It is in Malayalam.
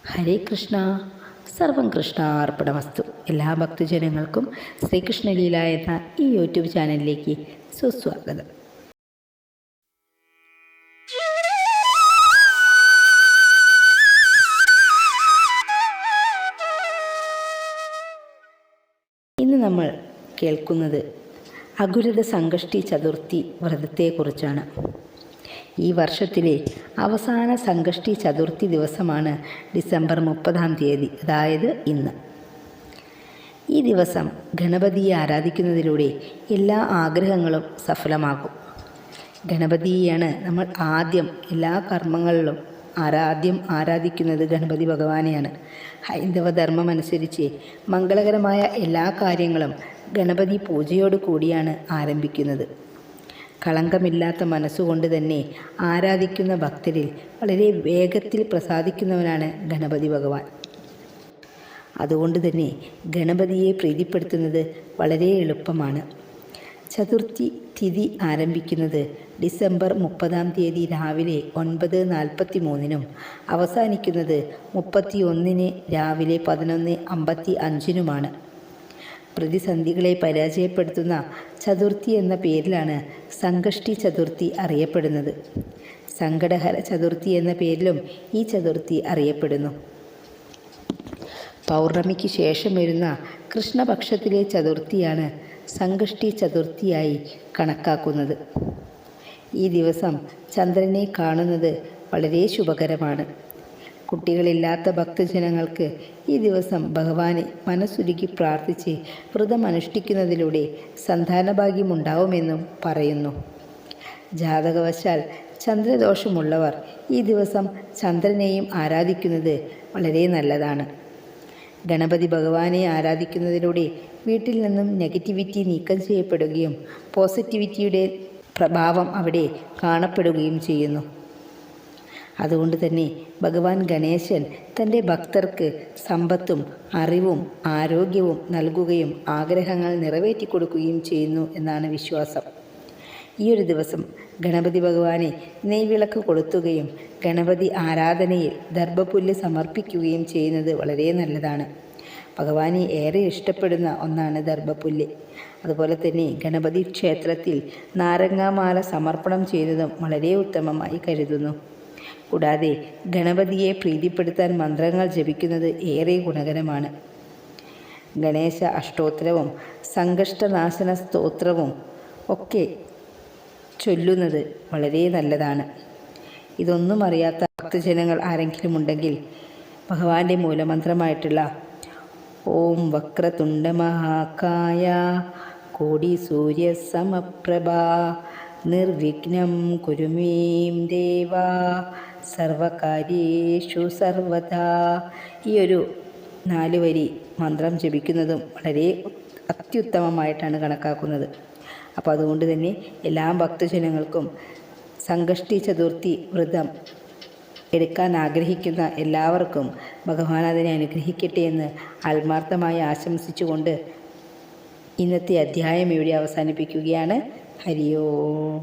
ഹരേ കൃഷ്ണ. സർവം കൃഷ്ണാർപ്പണമസ്തു. എല്ലാ ഭക്തജനങ്ങൾക്കും ശ്രീകൃഷ്ണലീല എന്ന ഈ യൂട്യൂബ് ചാനലിലേക്ക് സുസ്വാഗതം. ഇന്ന് നമ്മൾ കേൾക്കുന്നത് അകുരത സംകഷ്ടി ചതുർത്ഥി വ്രതത്തെക്കുറിച്ചാണ്. ഈ വർഷത്തിലെ അവസാന സംകഷ്ടി ചതുർത്ഥി ദിവസമാണ് ഡിസംബർ 30 അതായത് ഇന്ന്. ഈ ദിവസം ഗണപതിയെ ആരാധിക്കുന്നതിലൂടെ എല്ലാ ആഗ്രഹങ്ങളും സഫലമാകും. ഗണപതിയെയാണ് നമ്മൾ ആദ്യം എല്ലാ കർമ്മങ്ങളിലും ആരാധിക്കുന്നത് ഗണപതി ഭഗവാനെയാണ്. ഹൈന്ദവ ധർമ്മമനുസരിച്ച് മംഗളകരമായ എല്ലാ കാര്യങ്ങളും ഗണപതി പൂജയോട് കൂടിയാണ് ആരംഭിക്കുന്നത്. കളങ്കമില്ലാത്ത മനസ്സുകൊണ്ട് തന്നെ ആരാധിക്കുന്ന ഭക്തരിൽ വളരെ വേഗത്തിൽ പ്രസാദിക്കുന്നവനാണ് ഗണപതി ഭഗവാൻ. അതുകൊണ്ട് തന്നെ ഗണപതിയെ പ്രീതിപ്പെടുത്തുന്നത് വളരെ എളുപ്പമാണ്. ചതുർത്ഥി തിഥി ആരംഭിക്കുന്നത് ഡിസംബർ 30 രാവിലെ 9:43 അവസാനിക്കുന്നത് 31 രാവിലെ 11:55 പ്രതിസന്ധികളെ പരാജയപ്പെടുത്തുന്ന ചതുർത്ഥി എന്ന പേരിലാണ് സംകഷ്ടി ചതുർത്ഥി അറിയപ്പെടുന്നത്. സങ്കടഹര ചതുർത്ഥി എന്ന പേരിലും ഈ ചതുർത്ഥി അറിയപ്പെടുന്നു. പൗർണമിക്ക് ശേഷം വരുന്ന കൃഷ്ണപക്ഷത്തിലെ ചതുർത്ഥിയാണ് സംകഷ്ടി ചതുർത്ഥിയായി കണക്കാക്കുന്നത്. ഈ ദിവസം ചന്ദ്രനെ കാണുന്നത് വളരെ ശുഭകരമാണ്. കുട്ടികളില്ലാത്ത ഭക്തജനങ്ങൾക്ക് ഈ ദിവസം ഭഗവാനെ മനസ്സുരുക്കി പ്രാർത്ഥിച്ച് വ്രതമനുഷ്ഠിക്കുന്നതിലൂടെ സന്താനഭാഗ്യമുണ്ടാവുമെന്നും പറയുന്നു. ജാതകവശാൽ ചന്ദ്രദോഷമുള്ളവർ ഈ ദിവസം ചന്ദ്രനെയും ആരാധിക്കുന്നത് വളരെ നല്ലതാണ്. ഗണപതി ഭഗവാനെ ആരാധിക്കുന്നതിലൂടെ വീട്ടിൽ നിന്നും നെഗറ്റിവിറ്റി നീക്കം ചെയ്യപ്പെടുകയും പോസിറ്റിവിറ്റിയുടെ പ്രഭാവം അവിടെ കാണപ്പെടുകയും ചെയ്യുന്നു. അതുകൊണ്ട് തന്നെ ഭഗവാൻ ഗണേശൻ തൻ്റെ ഭക്തർക്ക് സമ്പത്തും അറിവും ആരോഗ്യവും നൽകുകയും ആഗ്രഹങ്ങൾ നിറവേറ്റിക്കൊടുക്കുകയും ചെയ്യുന്നു എന്നാണ് വിശ്വാസം. ഈ ഒരു ദിവസം ഗണപതി ഭഗവാനെ നെയ്വിളക്ക് കൊളുത്തുകയും ഗണപതി ആരാധനയിൽ ദർഭപുല്ല് സമർപ്പിക്കുകയും ചെയ്യുന്നത് വളരെ നല്ലതാണ്. ഭഗവാനെ ഏറെ ഇഷ്ടപ്പെടുന്ന ഒന്നാണ് ദർഭപുല്ല്. അതുപോലെ തന്നെ ഗണപതി ക്ഷേത്രത്തിൽ നാരങ്ങാമാല സമർപ്പണം ചെയ്യുന്നതും വളരെ ഉത്തമമായി കരുതുന്നു. കൂടാതെ ഗണപതിയെ പ്രീതിപ്പെടുത്താൻ മന്ത്രങ്ങൾ ജപിക്കുന്നത് ഏറെ ഗുണകരമാണ്. ഗണേശ അഷ്ടോത്തരവും സംകഷ്ടനാശന സ്തോത്രവും ഒക്കെ ചൊല്ലുന്നത് വളരെ നല്ലതാണ്. ഇതൊന്നും അറിയാത്ത ഭക്തജനങ്ങൾ ആരെങ്കിലും ഉണ്ടെങ്കിൽ ഭഗവാന്റെ മൂലമന്ത്രമായിട്ടുള്ള ഓം വക്രതുണ്ട മഹാകായ കോടി സൂര്യ സമപ്രഭ നിർവിഘ്നം കുരുമേം ദേവ സർവകാര്യേഷു സർവദാ. ഈ ഒരു 4 വരി മന്ത്രം ജപിക്കുന്നതും വളരെ അത്യുത്തമമായിട്ടാണ് കണക്കാക്കുന്നത്. അപ്പോൾ അതുകൊണ്ട് തന്നെ എല്ലാ ഭക്തജനങ്ങൾക്കും സംകഷ്ടി ചതുർത്ഥി വ്രതം എടുക്കാൻ ആഗ്രഹിക്കുന്ന എല്ലാവർക്കും ഭഗവാൻ അതിനെ അനുഗ്രഹിക്കട്ടെ എന്ന് ആത്മാർത്ഥമായി ആശംസിച്ചുകൊണ്ട് ഇന്നത്തെ അധ്യായം ഇവിടെ അവസാനിപ്പിക്കുകയാണ്. ഹരി ഓം.